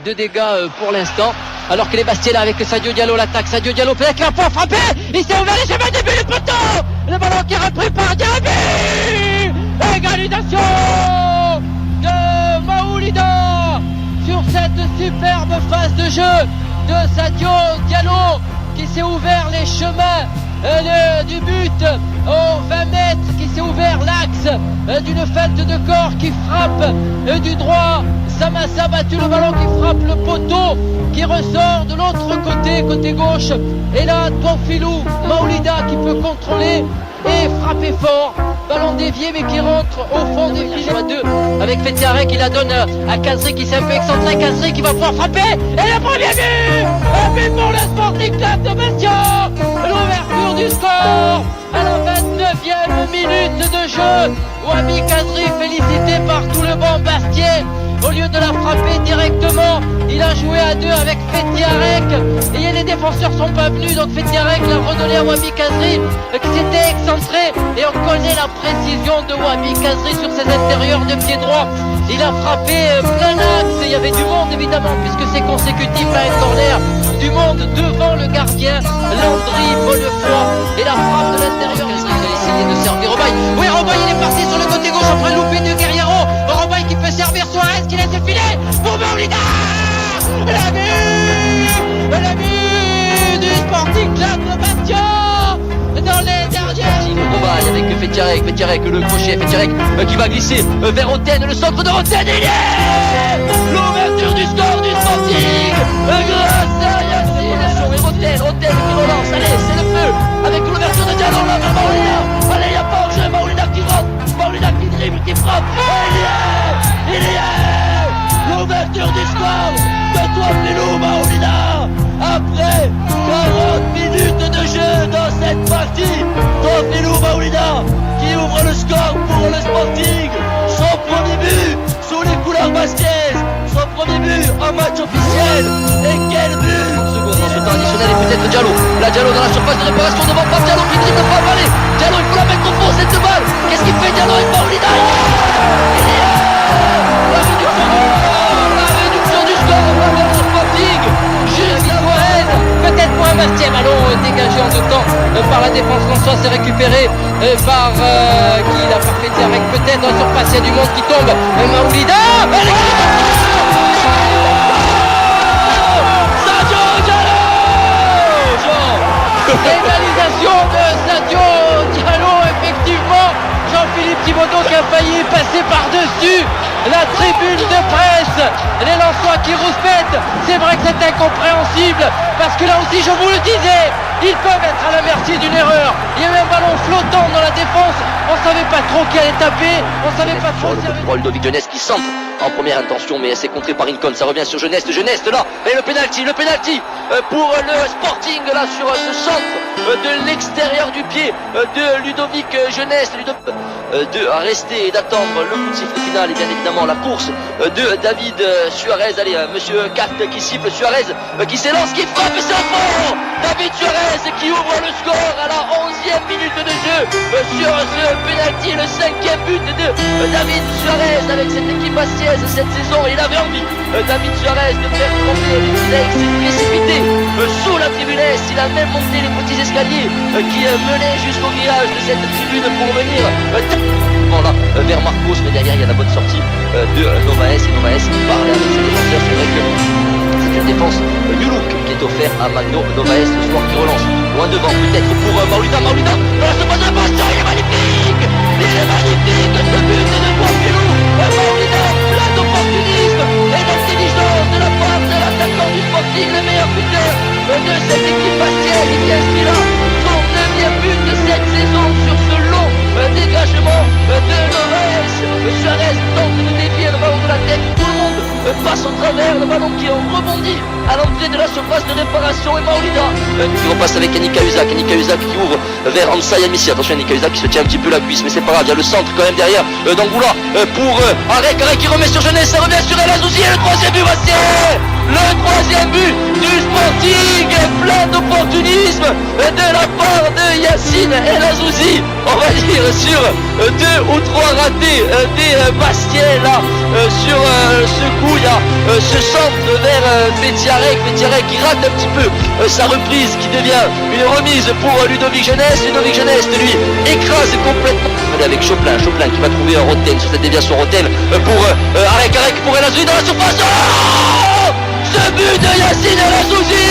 de dégâts pour l'instant. Alors que les Bastiais là avec Sadio Diallo l'attaque. Sadio Diallo peut-être qu'il va pouvoir frapper. Il s'est ouvert les chemins début du poteau. Le ballon qui est repris par Diaby. Égalisation de Maoulida sur cette superbe phase de jeu de Sadio Diallo qui s'est ouvert les chemins du but aux 20 mètres, qui s'est ouvert l'axe d'une fête de corps qui frappe du droit. Samassa a battu le ballon qui frappe le poteau qui ressort de l'autre côté, côté gauche. Et là, Tonfilou Maoulida qui peut contrôler et frapper fort. Ballon dévié mais qui rentre au fond des filets. À deux avec Fetiarek qui la donne à Kazri qui s'est un peu excentré. Kazri qui va pouvoir frapper. Et le premier but. Un but pour le Sporting Club de Bastia. L'ouverture du score à la 29e minute de jeu. Wahbi Kazri félicité par tout le banc Bastiais. Au lieu de la frapper directement, il a joué à deux avec Fetiarek. Et les défenseurs sont pas venus, donc Fetiarek l'a redonné à Wahbi Kazri qui s'était excentré. Et on connaît la précision de Wahbi Kazri sur ses intérieurs de pied droit. Il a frappé plein axe. Il y avait du monde évidemment puisque c'est consécutif à un corner. Du monde devant le gardien, Landry, Bonnefoy. Et la frappe de l'intérieur. Il a essayé de servir Robaille. Oui, Robaille il est parti sur le côté gauche après loupé de Guerriero. Robaille qui peut servir Suarez qui laisse le filet pour Maoulida. La but du Sporting Club de Bastia dans les dernières. Robaille avec Fetiarek, le crochet, Fetiarek qui va glisser vers Roten, le centre de Roten, il est l'ouverture du score du Sporting grâce à Yacine. Roten qui relance, allez c'est le feu avec l'ouverture de Diallo là vers Maoulida. Allez il y a pas hors-jeu, Maoulida qui rentre, Maoulida qui dribble, qui frappe, il y est l'ouverture du score de Tonfilou Maoulida après 40 minutes de jeu dans cette partie. Tonfilou Maoulida qui ouvre le score pour le Sporting, son premier but sous les couleurs baskiaises, son premier but en match officiel. Et quel but! Seconde dans ce temps additionnel et peut-être Diallo. Là Diallo dans la surface de réparation devant pas Diallo qui dribble pas aller. Diallo il faut la mettre au fond cette balle. Qu'est-ce qu'il fait Diallo avec Maoulida? Il y est la réduction du score pour le Sporting. Juste Suarez, peut-être pour un 20e ballon dégagé en deux temps par la défense française, c'est récupéré par qui l'a parfait avec peut-être dans la surface, il y a du monde qui tombe. Maoulida. Sadio Diallo. Égalisation de Sadio Diallo, effectivement. Jean-Philippe Thibaudot qui a failli passer par-dessus la tribune de presse. Les Lensois qui rouspètent. C'est vrai que c'est incompréhensible parce que là aussi je vous le disais, ils peuvent être à la merci d'une erreur. Il y a eu un ballon flottant dans la défense. On savait pas trop qui allait taper. On savait pas trop. Pour Ludovic Jeunesse qui centre en première intention, mais c'est contré par Incon. Ça revient sur Jeunesse là. Et le penalty pour le Sporting là sur ce centre de l'extérieur du pied de Ludovic Jeunesse. De rester et d'attendre le coup de sifflet final et bien évidemment la course de David Suarez. Allez, monsieur Carte qui siffle, Suarez qui s'élance, qui frappe et c'est au fond. David Suarez qui ouvre le score à la 11e minute de jeu sur ce penalty, le 5e but de David Suarez avec cette équipe bastiaise cette saison. Il avait envie, David Suarez, de faire trembler l'Index. Il s'est précipité sous la tribune S. Il a même monté les petits escaliers qui menaient jusqu'au grillage de cette tribune pour venir là, vers Marcos, mais derrière il y a la bonne sortie de Novaes, et Novaes parle avec ses défenseurs. C'est vrai que c'est une défense du look qui est offert à Magno Novaes ce soir qui relance loin devant peut-être pour Maoulida dans la seconde bastion. Il est magnifique ce but de Tonfilou Maoulida, plein d'opportunisme et d'intelligence de la part de l'attaquant du Sporting, le meilleur buteur de cette équipe bastiaise. Il vient inscrit là son 9e but de cette saison sur ce long dégagement de Novaes. Suarez tente de dévier le ballon de la tête, tout le monde passe au travers, le ballon qui rebondit à l'entrée de la surface de réparation. Et Maoulida qui repasse avec Anika Usak qui ouvre vers Ansay Amissi. Attention, Anika Usak qui se tient un petit peu la cuisse, mais c'est pas grave, il y a le centre quand même derrière d'Angoula pour Arek qui remet sur Jeunesse, ça revient sur El Azouzi et le 3e but Bastien. le troisième but du Sporting, plein d'opportunisme de la part de Yacine El Azzouzi, on va dire sur 2 ou 3 ratés des Bastiais là, sur ce coup il y a ce centre vers Pétiarec qui rate un petit peu sa reprise qui devient une remise pour Ludovic Jeunesse lui écrase complètement avec Choplin qui va trouver un Roten sur cette déviation Roten pour Arek pour El Azzouzi dans la surface. Oh, ce but de Yacine El Azzouzi,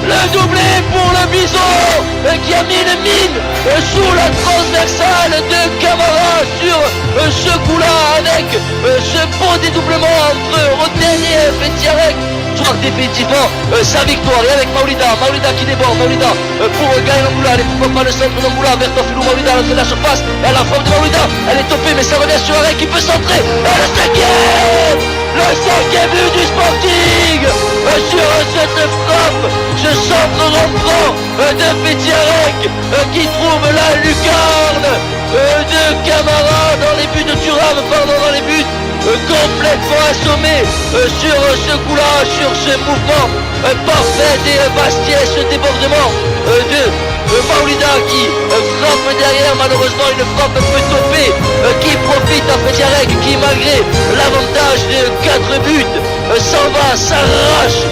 le doublé pour le Bison qui a mis une mine sous la transversale de Camara sur ce coup-là avec ce beau dédoublement entre Roten et Pétiarec. Soit définitivement sa victoire et avec Maolida qui déborde, pour Gaël Angoula, allez pourquoi pas le centre d'Angoula vers Tofilou Maolida à l'entrée de la surface, et la frappe de Maolida, elle est topée mais ça revient sur Arek qui peut centrer, et le cinquième but du Sporting sur cette frappe, ce centre rentrant de Pétiarec qui trouve la lucarne de Camara dans les buts de Thuram, dans les buts complètement assommé sur ce coup-là, sur ce mouvement parfait des Bastiais, ce débordement de Maolida qui frappe derrière, malheureusement une frappe un peu topée qui profite à Pétiarec qui malgré l'avantage de 4 buts s'en va, s'arrache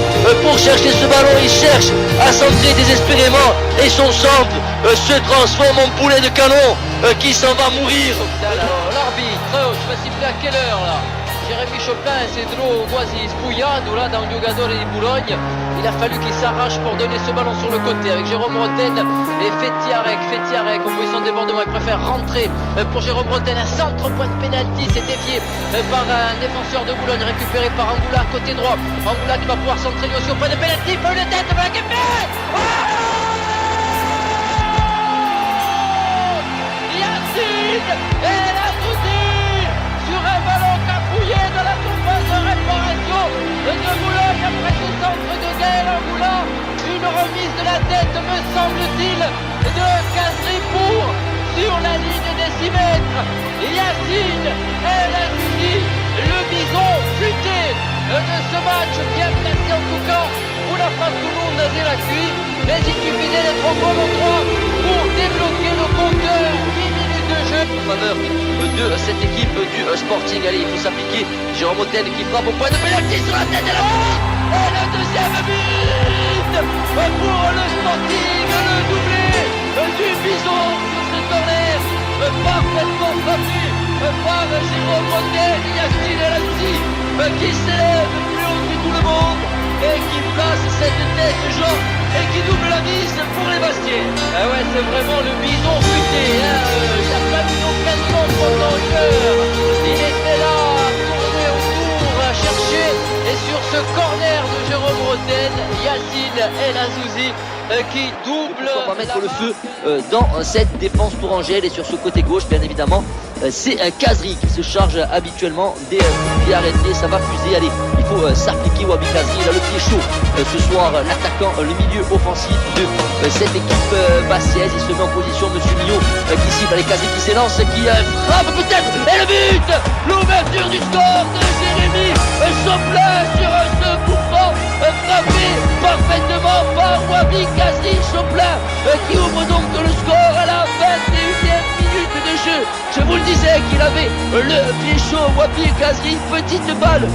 pour chercher ce ballon, il cherche à centrer désespérément et son centre se transforme en poulet de canon qui s'en va mourir. L'arbitre, je vais siffler à quelle heure là? Jérémy Choplin et Cedro quasi spugliato là dans le giocatore di Boulogne. Il a fallu qu'il s'arrache pour donner ce ballon sur le côté avec Jérôme Roten et Fétiarec en position de débordement. Il préfère rentrer pour Jérôme Roten, un centre point de pénalty, c'est dévié par un défenseur de Boulogne, récupéré par Angoula côté droit. Angoula qui va pouvoir centrer lui aussi au point de pénalty, feu de tête, Yacine El Azzouzi sur un ballon cafouillé de la surface de réparation de Boulogne après ce centre de Gaël Angoula. Une remise de la tête, me semble-t-il, de Casripour sur la ligne des 6 mètres. Yacine El Azzouzi, le bison futé de ce match, bien placé en tout cas pour la face tout le monde naser la cuisse, mais il suffisait d'être au bon endroit pour débloquer le compteur. 8 minutes de jeu en faveur de cette équipe du Sporting. Allez, il faut s'appliquer. Jérôme Roten qui frappe au point de pénalty sur la tête de la barre. Et le deuxième but pour le Sporting, le doublé du bison sur ce corner parfaitement frappé par Jérôme Roten. Yacine El Azzouzi qui s'élève plus haut que tout le monde et qui place cette tête jaune et qui double la mise pour les Bastiais. Ah ouais, c'est vraiment le bison futé, hein. Il a pas eu d'occasion pendant une heure. Il était là à tourner autour, à chercher, et sur ce corner de Jérôme Roten, Yacine El Azzouzi qui double. On va mettre le feu dans cette défense tourangelle, et sur ce côté gauche bien évidemment c'est Kazri qui se charge habituellement des pieds arrêtés. Ça va fuser, allez, il faut s'appliquer Wabi Kazri, il a le pied chaud ce soir, l'attaquant, le milieu offensif de cette équipe bastiaise. Il se met en position, Monsieur Millot qui cible, allez, Kazri qui s'élance, qui frappe peut-être, et le but, l'ouverture du score de Jérémy Choplin sur ce coup franc frappé parfaitement par Wabi Kazri. Choplin qui ouvre donc le score à la 21e minute de jeu. Je vous le disais qu'il avait le pied chaud, Wabi Kazri, petite balle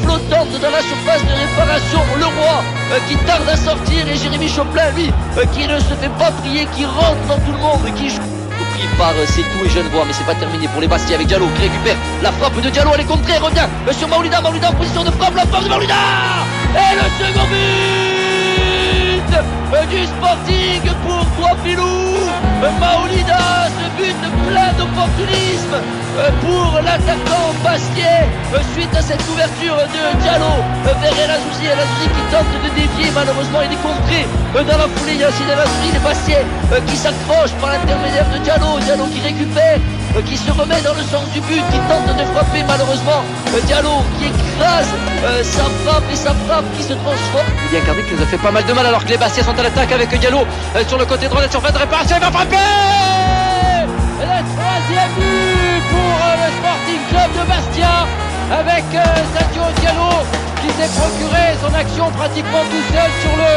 flottante dans la surface de réparation, le roi qui tarde à sortir, et Jérémy Choplin lui qui ne se fait pas prier, qui rentre dans tout le monde, qui joue pris par Setou et Genevois, mais c'est pas terminé pour les Bastiais avec Diallo qui récupère la frappe de Diallo, elle est contrée, revient sur Maolida en position de frappe, la frappe de Maolida et le second but du Sporting pour Tofilou Maolida, ce but plein d'opportunisme pour l'attaquant Bastiais suite à cette ouverture de Diallo vers El Azzouzi. El Azzouzi qui tente de dévier, malheureusement il est contré dans la foulée. Yacine El Azzouzi, les Bastiais qui s'accroche par l'intermédiaire de Diallo qui récupère, qui se remet dans le sens du but, qui tente de frapper, malheureusement Diallo qui écrase sa frappe, et sa frappe qui se transforme. Il y a Cardic qui nous a fait pas mal de mal alors que les Bastiais sont à l'attaque avec Diallo sur le côté droit de la surface de réparation. Il va frapper le troisième but pour le Sporting Club de Bastia avec Sadio Diallo qui s'est procuré son action pratiquement tout seul sur le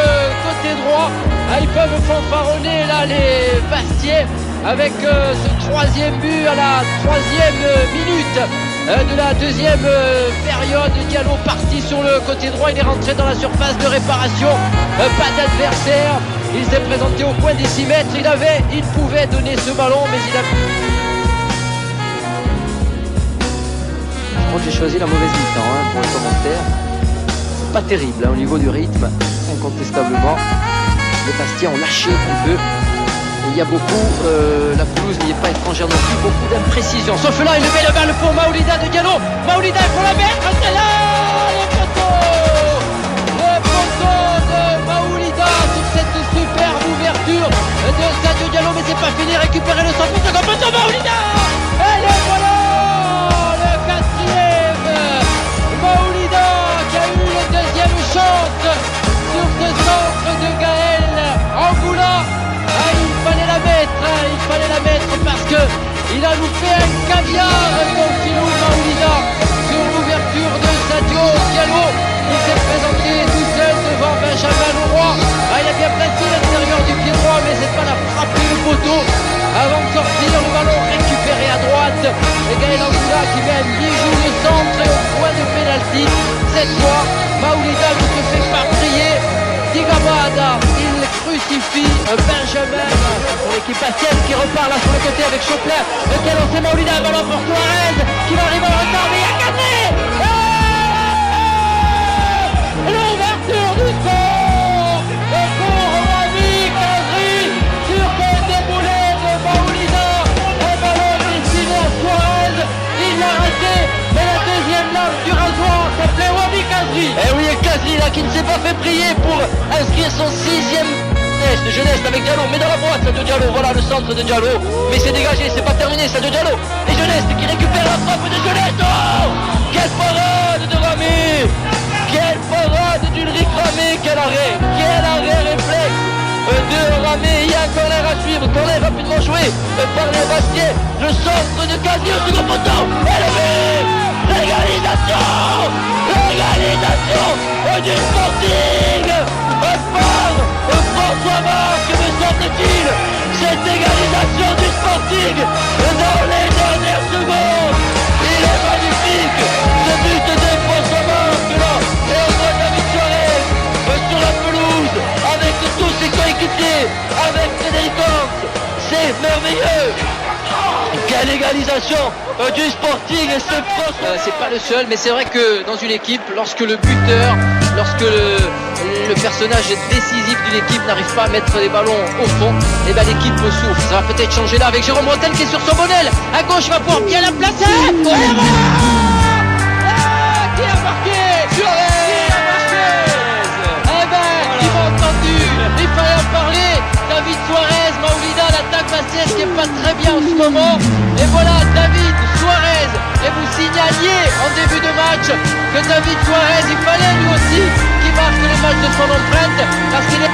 côté droit. Ils peuvent fanfaronner là les Bastiais avec ce troisième but à la 3e minute de la deuxième période. Diallo parti sur le côté droit, il est rentré dans la surface de réparation, pas d'adversaire, il s'est présenté au point des 6 mètres, il pouvait donner ce ballon mais il a... Par contre j'ai choisi la mauvaise mi-temps pour le commentaire, c'est pas terrible au niveau du rythme, incontestablement. Les Bastiens ont lâché un peu. Et il y a beaucoup, la pelouse n'y est pas étrangère non plus, beaucoup d'imprécisions. Sauf là, il met la balle pour Maoulida de Diallo. Maoulida pour la mettre, c'est là le poteau de Maoulida sur cette superbe ouverture de Sadio Diallo. Mais c'est pas fini, récupérer le centre, second poteau, Maoulida. Et le voilà, le 4e. Maoulida qui a eu le deuxième chance sur ce centre de Gaël Angoula. Il fallait la mettre parce que il a loupé un caviar comme Philou Maoulida sur l'ouverture de Sadio Diallo. Il s'est présenté tout seul devant Benjamin Leroy. Il a bien placé l'intérieur du pied droit, mais c'est pas la frapper le poteau avant de sortir. Le ballon récupéré à droite. Et Gaël Angoula qui met un bijou de centre et au point de pénalty. Cette fois, Maoulida ne se fait pas prier. Digabada, il crucifie Benjamin pour l'équipe bastienne qui repart là sur le côté avec Choplin. Lequel on sait Maoulida, un ballon pour Suarez qui va arriver en retard, mais il y a Cazé. L'ouverture du score pour Wami Kazri sur ce déboulé de Maoulida. Un ballon destiné à Suarez, il l'a raté, mais la deuxième lame du rasoir s'appelait Wami Kazri. Et oui, Kazri là qui ne s'est pas fait prier pour inscrire son 6e de Jeunesse avec Diallo, mais dans la boîte Sadio Diallo, voilà le centre de Diallo, mais c'est dégagé, c'est pas terminé, Sadio Diallo, et Jeunesse qui récupère la frappe de Jeunesse. Oh, quelle parade de Rami, quelle parade d'Ulrich Rami, quel arrêt réflexe de Rami. Il y a un corner à suivre, corner rapidement joué par les Bastiais, le centre de Kazri au second poteau, et le but, l'égalisation du Sporting par François Marc, me semble-t-il. Cette égalisation du Sporting dans les dernières secondes, il est magnifique ce but de François Marc là, et on voit David Suarez sur la pelouse avec tous ses coéquipiers, avec Frédéric Orts, c'est merveilleux. Quelle égalisation du Sporting, et c'est pas le seul, mais c'est vrai que dans une équipe, lorsque le buteur, lorsque le personnage décisif d'une équipe n'arrive pas à mettre les ballons au fond, et bien l'équipe souffre. Ça va peut-être changer là avec Jérôme Bretagne qui est sur son modèle. À gauche, il va pouvoir bien la placer. Et voilà, qui a marqué? Eh ben, ils m'ont entendu, il fallait en parler. David Suarez, Maoulida, l'attaque bastiaise qui est pas très bien en ce moment. Et voilà, David Suarez. Et vous signaliez en début de match que David Suarez, il fallait lui aussi qu'il marque les matchs de son empreinte parce qu'il est...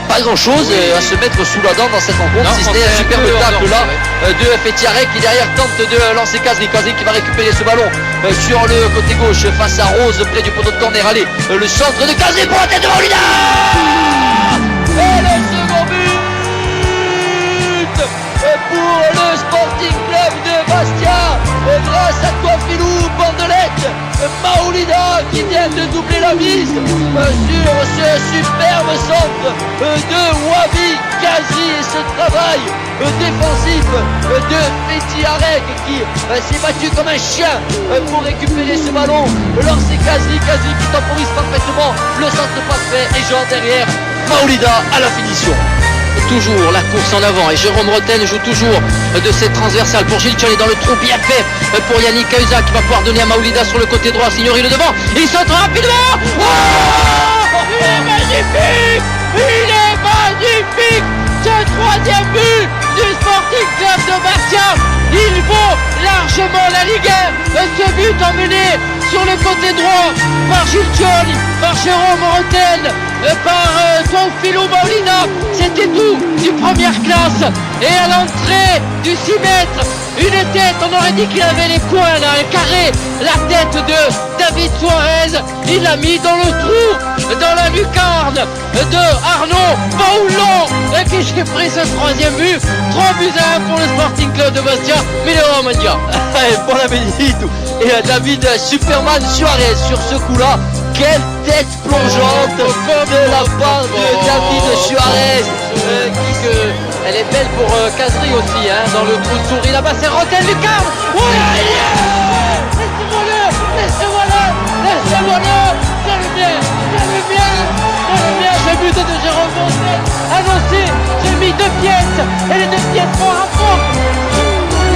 Pas grand chose à se mettre sous la dent dans cette rencontre, si ce n'est un superbe tacle là de Fetiarek qui derrière tente de lancer Kazri qui va récupérer ce ballon sur le côté gauche face à Rose près du poteau de corner. Allez, le centre de Kazri pour la tête de Maoulida. Et le second but pour le Sporting Club de Bastia, grâce à toi Philou Bandelette. Maoulida qui vient de doubler la mise sur ce superbe centre de Wami Kazri, et ce travail défensif de Fetiarek qui s'est battu comme un chien pour récupérer ce ballon. Alors c'est Kazri qui temporise parfaitement, le centre parfait, et Jean derrière, Maoulida à la finition. Toujours la course en avant, et Jérôme Roten joue toujours de cette transversale pour Gilles Thion, dans le trou bien fait pour Yannick Cahuzac qui va pouvoir donner à Maoulida sur le côté droit. Signori le devant, il saute rapidement. Oh, il est magnifique, ce troisième but du Sporting Club de Bastia. Il vaut largement la Ligue 1, ce but emmené sur le côté droit par Gilles Thion, par Jérôme Roten, par Philou Maoulida. C'était tout du première classe, et à l'entrée du 6 mètres, une tête, on aurait dit qu'il avait les coins là, un carré, la tête de David Suarez, il l'a mis dans le trou, dans la lucarne de Arnaud Paulon, qui j'ai pris ce troisième but, 3-1 pour le Sporting Club de Bastia, Milero Mandia. Bon appétit. Et David Superman Suarez sur ce coup-là, quelle tête plongeante de la part de David Suarez. Elle est belle pour Casri aussi, hein, dans le trou de souris. Là-bas, c'est Rotel Lucarne. Oh là là, laissez-moi-le, laissez-moi-le. J'aime bien. Ce but de Jérôme Montel. Annoncé, j'ai mis 2 pièces. Et les 2 pièces font un point.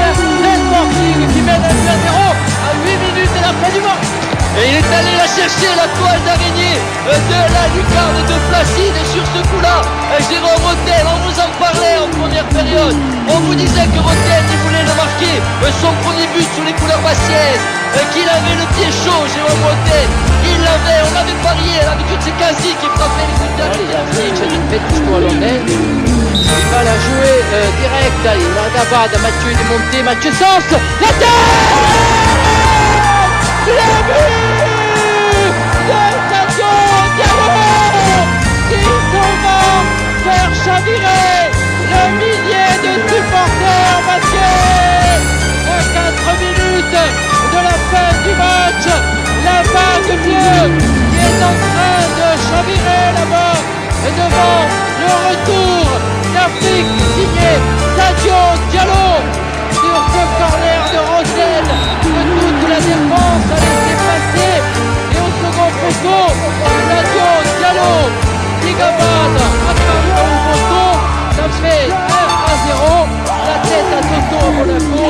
Le Sporting qui mène à 2-0 à 8 minutes de la fin du match. Et il est allé la chercher, la toile d'araignée de la lucarne de Placide sur ce coup-là. Jérôme Rotel, on vous en parlait en première période. On vous disait que Rotel, il voulait le marquer. Son premier but sur les couleurs bastiaises. Qu'il avait le pied chaud, Jérôme Rotel. Il l'avait, on avait parié. L'habitude, c'est Casey qui frappait les buts d'arrêt. Une bête hollandaise. Il va la jouer direct. Il va Gabad, Mathieu est monté, Mathieu Sens. La tête! Le but de Sadio Diallo qui s'en va faire chavirer le millier de supporters basquets à 4 minutes de la fin du match. La vague bleue qui est en train de chavirer là-bas devant le retour d'Afrique signé Sadio Diallo sur ce corner de Rotel que toute la défense a laissé passer. Et au second poteau, Sadio Diallo qui gabane à travers le poteau. Ça fait 1-0. La tête à Toto Monaco.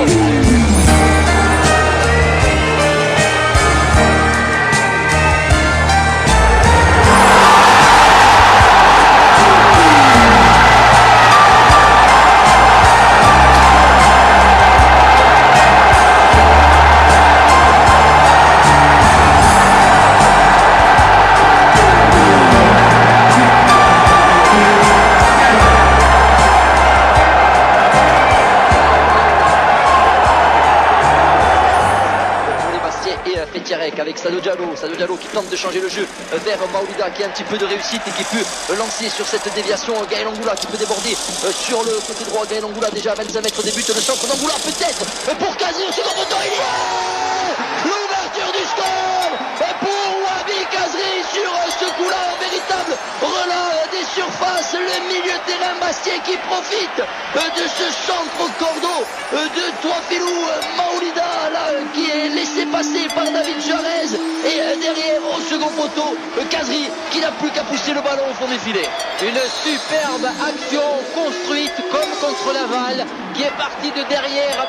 Avec Sadio Diallo qui tente de changer le jeu vers Maouida qui a un petit peu de réussite et qui peut lancer sur cette déviation. Gaël Angoula qui peut déborder sur le côté droit. Gaël Angoula déjà à 25 mètres des buts, le centre d'Angoula peut-être pour Kazri au second poteau. Il y est l'ouverture du score pour Wabi Kazri sur ce coup-là, un véritable relais des surfaces. Le milieu de terrain Bastien qui profite de ce centre au cordeau de Touafilou Maouida là, qui est laissé passer par David Suarez. Et derrière au second poteau Kazri qui n'a plus qu'à pousser le ballon au fond des filets. Une superbe action construite comme contre Laval qui est partie de derrière,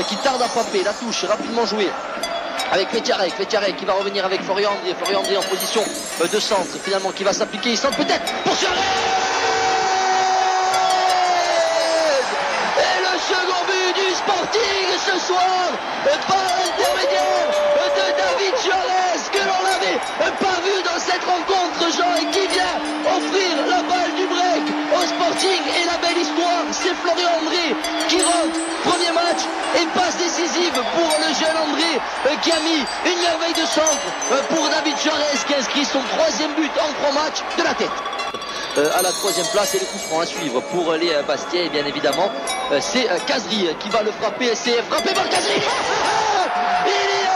qui tarde à frapper, la touche rapidement jouée avec Fetiarek qui va revenir avec Florian André en position de centre finalement qui va s'appliquer, il centre peut-être pour Suarez. Et le second but du Sporting ce soir par l'intermédiaire de David Suarez que l'on n'avait pas vu dans cette rencontre, Jean, et qui vient offrir la balle du break au Sporting. Et la belle histoire, c'est Florian André qui rentre, premier match et passe décisive pour le jeune André qui a mis une merveille de centre pour David Suarez qui inscrit son 3e but en 3 matchs de la tête. À la 3e place et le coup franc à suivre pour les Bastiais, bien évidemment c'est Kazri qui va le frapper, c'est frappé par Kazri. Il y est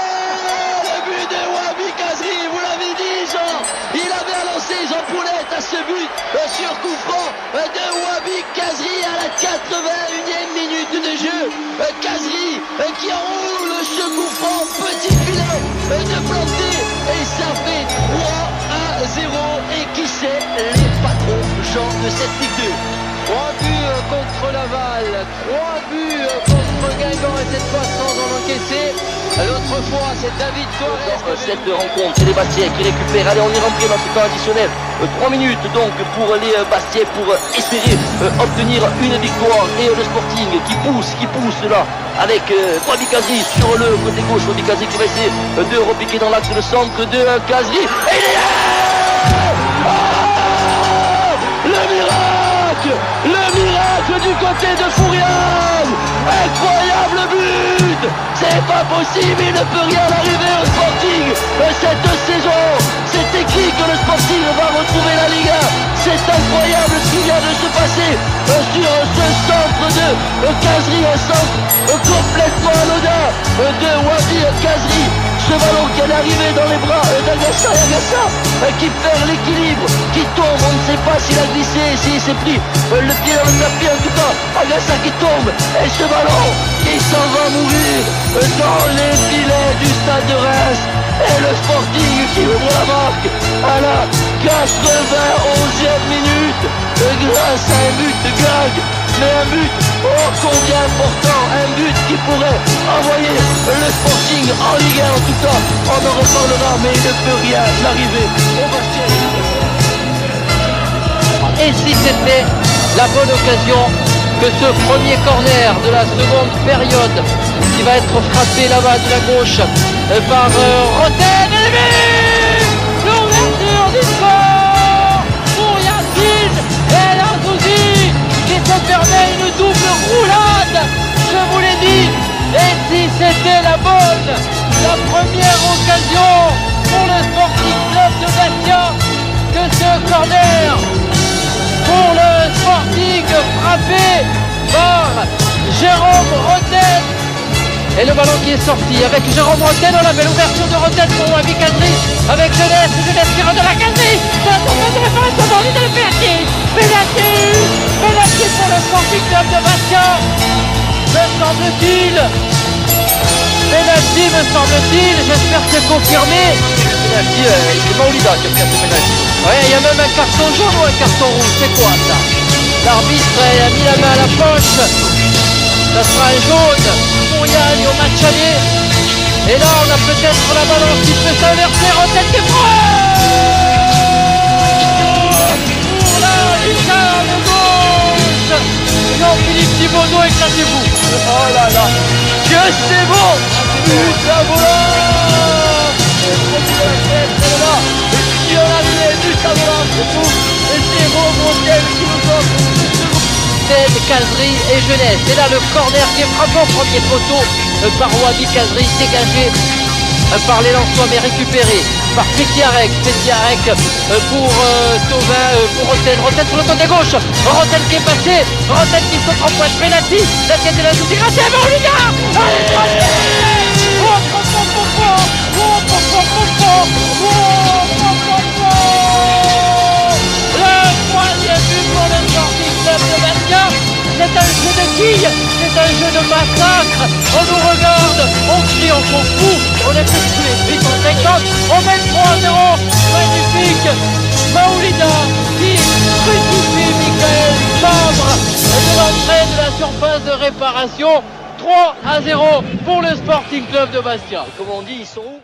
le but de Wabi Kazri, vous l'avez dit Jean, il avait annoncé Jean Poulette à ce but sur coup franc de Wabi Kazri à la 81e minute de jeu. Kazri qui enroule ce coup franc, petit filet de planté et ça fait 3-0 et qui c'est les patrons Jean de cette Ligue 2. 3 buts contre Laval, 3 buts contre Guingamp et cette fois sans en encaisser. L'autre fois c'est David Suarez. Dans cette rencontre, c'est les Bastiais qui récupèrent. Allez, on est rentré dans ce temps additionnel. 3 minutes donc pour les Bastiais pour espérer obtenir une victoire. Et le Sporting qui pousse là avec Wabi Kazri sur le côté gauche. Wabi Kazri qui va essayer de repiquer dans l'axe le centre de Kazri. Et il est le miracle du côté de Fourian. Incroyable but. C'est pas possible, il ne peut rien arriver au Sporting cette saison. C'est écrit que le Sporting va retrouver la Liga. C'est incroyable ce qui vient de se passer sur ce centre de Khazri, un centre complètement anodin de Wadi Khazri. Ce ballon qui est arrivé dans les bras d'Agassa, et Agassa qui perd l'équilibre, qui tombe, on ne sait pas s'il a glissé, s'il s'est pris le pied dans le tapis, en tout cas Agassa qui tombe, et ce ballon qui s'en va mourir dans les filets du stade de Reims, et le Sporting qui ouvre la marque à la 91e minute grâce à un but de Gag, mais un but oh combien important, un but qui pourrait envoyer le Sporting en Ligue 1, en tout cas on en reparlera, mais il ne peut rien arriver au Bastien. Et si c'était la bonne occasion que ce premier corner de la seconde période qui va être frappé là-bas de la gauche par Roten, l'ouverture du score pour Yacine El Arzouzi qui se permet une double roulade, je vous l'ai dit. Et si c'était la première occasion pour le Sporting Club de Bastia que ce corner pour le Sporting frappé par Jérôme Roten. Et le ballon qui est sorti avec Jérôme Roten, on avait l'ouverture de Roten pour Wadi Khazri avec Jeunesse qui rentre de la Khazri. C'est un tournoi de référence au bord de penalty. Penalty pour le Sporting Club de Bastia. Me semble-t-il. Penalty, me semble-t-il. J'espère que c'est confirmé. Penalty, c'est Maoulida qui a pris ce penalty. Ouais, il y a même un carton jaune ou un carton rouge. C'est quoi ça? L'arbitre a mis la main à la poche. Ça sera un jaune pour Yann au match aller. Et là, on a peut-être la balance qui peut s'inverser. Roten qui frappe pour la lucarne gauche. Jean-Philippe Thibaudot, éclatez-vous. Oh là là, Que c'est beau. but à volant. C'est là, et puis on a mis but à volant, c'est tout. Et c'est Jérôme Roten qui nous offre. Khazri et Jeunesse. Et là le corner qui est frappé au premier poteau par Wadi Khazri, dégagé par les Lensois mais récupéré par Pétiarek pour Thauvin, pour Roten sur le côté gauche, Roten qui est passé, Roten qui saute en pointe, penalty, la tête de la Zouzi, raté, Maoulida. Le troisième but pour le Sporting Club de Bastia. C'est un jeu de quilles, c'est un jeu de massacre. On nous regarde, on crie, on s'en fout, on est plus tués, 850, on met 3-0, magnifique. Maoulida qui crucifie Michael Fabre de l'entrée de la surface de réparation. 3-0 pour le Sporting Club de Bastia. Comme on dit, ils sont où?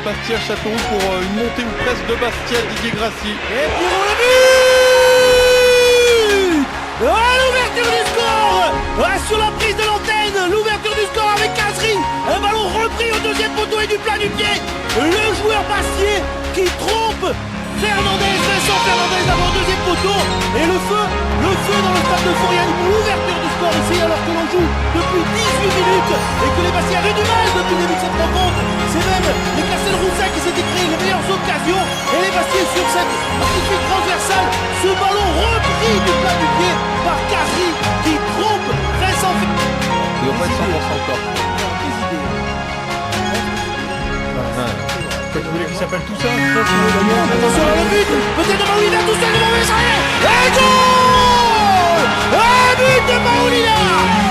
Bastia Châteauroux pour une montée ou presque de Bastia, Didier Grassi. Et puis on le but. L'ouverture du score sur la prise de l'antenne, l'ouverture du score avec Khazri. Un ballon repris au deuxième poteau et du plat du pied. Le joueur Bastier qui trompe Vincent Fernandez avant le deuxième poteau. Et le feu dans le stade de Fourian pour l'ouverture du score ici alors que l'on joue depuis 18 minutes et que les Bastiais avaient du mal depuis le début de cette rencontre. C'est même les Castelroussin qui s'étaient créé les meilleures occasions et les Bastiais sur cette magnifique transversale. Ce ballon repris du plat du pied par Khazri qui trompe Vincent Fernandez. Il doit pas être 100% encore. Des idées. Quand tu voulais que qui s'appelle tout ça. D'ailleurs. Attention dans le but, peut-être de Maoulina, tout seul devant Messager. Et goal! Un but de Maoulina!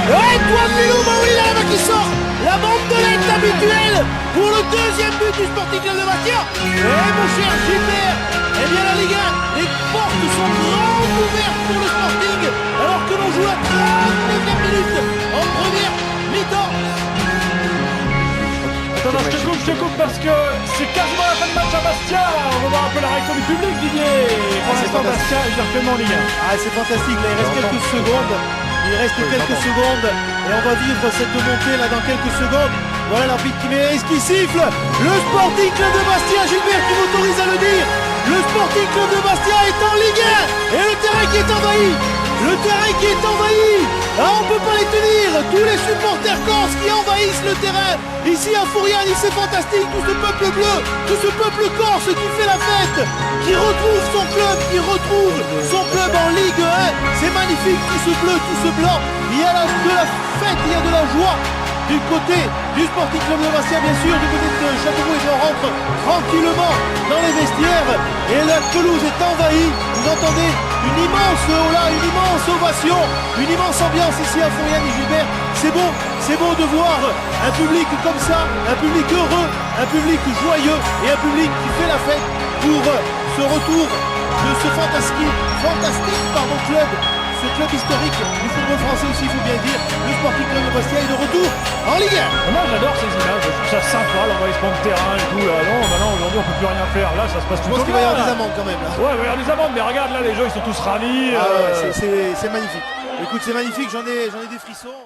Antoine Milou Maoulina là qui sort la bandelette habituelle pour le deuxième but du Sporting Club de Bastia. Et mon cher Gilbert, eh bien la Ligue 1, les portes sont grandes ouvertes pour le Sporting alors que l'on joue à 39e minute en première mi-temps. Attends, je te coupe parce que c'est quasiment la fin de match à Bastia. On va voir un peu la réaction du public, Didier. Pour l'instant, Bastia est virtuellement en Ligue 1. Ah, c'est fantastique, là, il reste quelques secondes. Il reste quelques secondes et on va vivre cette montée là dans quelques secondes. Voilà l'arbitre qui met ce qui siffle. Le Sporting Club de Bastia, Gilbert qui m'autorise à le dire. Le Sporting Club de Bastia est en Ligue 1 et le terrain qui est envahi. Le terrain qui est envahi. Ah, on peut pas les tenir. Tous les supporters corses qui envahissent le terrain. Ici à Fouriane, c'est fantastique. Tout ce peuple bleu, tout ce peuple corse qui fait la fête, qui retrouve son club, en Ligue 1. C'est magnifique, tout ce bleu, tout ce blanc. Il y a de la fête, il y a de la joie. Du côté du Sporting Club de Bastia, bien sûr, du côté de Châteauroux, et on rentre tranquillement dans les vestiaires. Et la pelouse est envahie. Vous entendez une immense hola, une immense ovation, une immense ambiance ici à Fouriane et Gilbert. C'est beau de voir un public comme ça, un public heureux, un public joyeux et un public qui fait la fête pour ce retour de ce fantastique club. Ce club historique du football français aussi, il faut bien le dire. Le Sporting Club de Bastia est de retour en Ligue 1. Moi j'adore ces images, je trouve ça sympa, l'envahissement de terrain et tout. Là. Non, maintenant aujourd'hui on peut plus rien faire. Là ça se passe Je tout pense au qu'il va y bien, avoir des là. amendes quand même. Là. Ouais, il va y avoir des amendes, mais regarde là, les gens ils sont tous ravis. Ah ouais, c'est magnifique. Écoute, c'est magnifique, j'en ai des frissons.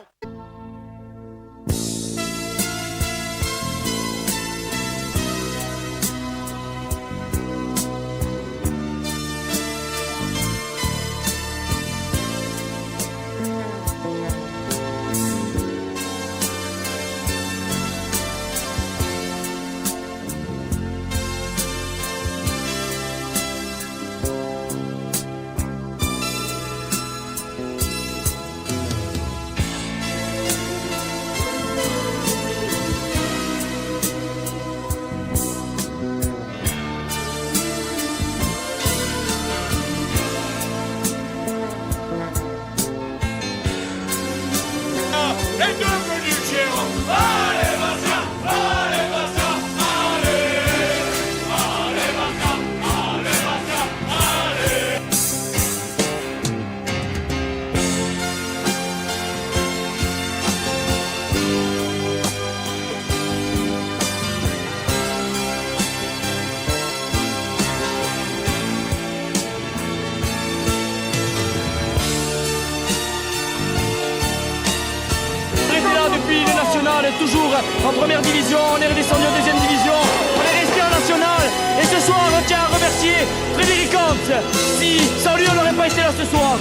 Depuis le national, toujours en première division, on est redescendu en deuxième division, on est resté en national. Et ce soir, on tient à remercier Frédéric Comte. Si sans lui, on n'aurait pas été là ce soir.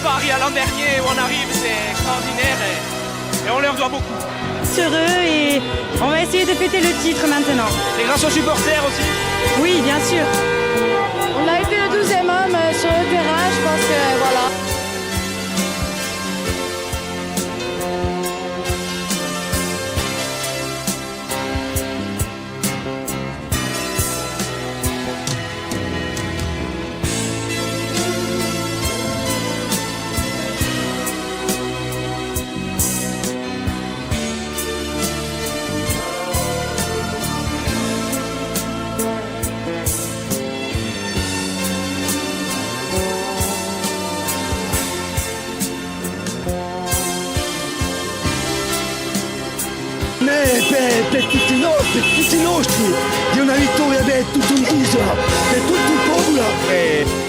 Paris à l'an dernier où on arrive, c'est extraordinaire et on leur doit beaucoup. Heureux et on va essayer de fêter le titre maintenant. C'est grâce aux supporters aussi. Oui, bien sûr. On a été le 12e homme sur le terrain, je pense que voilà. Per tutti i nostri, di una vittoria per tutta un'isola, per tutto il popolo.